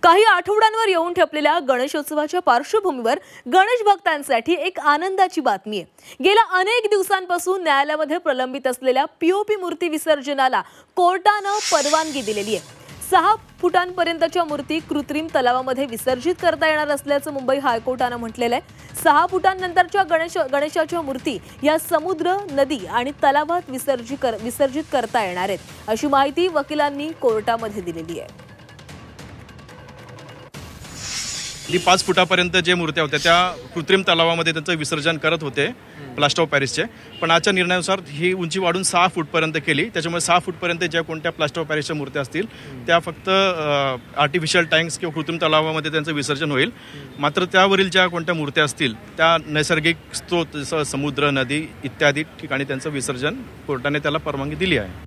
काही आठवड्यांवर येऊन ठेपलेल्या गणेशोत्सवाच्या पार्श्वभूमीवर गणेश भक्तांसाठी एक आनंदाची बातमी आहे। गेल्या अनेक दिवसांपासून न्यायालयामध्ये प्रलंबित असलेल्या पीओपी मूर्ती विसर्जनाला कोर्टाने परवानगी दिलेली आहे। 6 फुटांपर्यंतच्या मूर्ती कृत्रिम तलावामध्ये विसर्जित करता येणार असल्याचं मुंबई हायकोर्टाने म्हटलेलं आहे। 6 फुटांनंतरच्या गणेशाच्या मूर्ती या समुद्र, नदी आणि तलावात विसर्जित करता येणार आहेत, अशी माहिती वकिलांनी कोर्टामध्ये दिलेली आहे। 5 फुटापर्यंत जे मूर्त्या होत्या त्या कृत्रिम तलावामध्ये त्यांचं विसर्जन करत होते प्लास्टर ऑफ पॅरिसचे, पण आजच्या निर्णयानुसार ही उंची वाढून 6 फूटपर्यंत केली। त्याच्यामुळे 6 फूटपर्यंत ज्या कोणत्या प्लास्टर ऑफ पॅरिसच्या मूर्त्या असतील त्या फक्त आर्टिफिशियल टँक्स किंवा कृत्रिम तलावामध्ये त्यांचं विसर्जन होईल। मात्र त्यावरील ज्या कोणत्या मूर्त्या असतील त्या नैसर्गिक स्रोत जसं समुद्र, नदी इत्यादी ठिकाणी त्यांचं विसर्जन कोर्टाने त्याला परवानगी दिली आहे।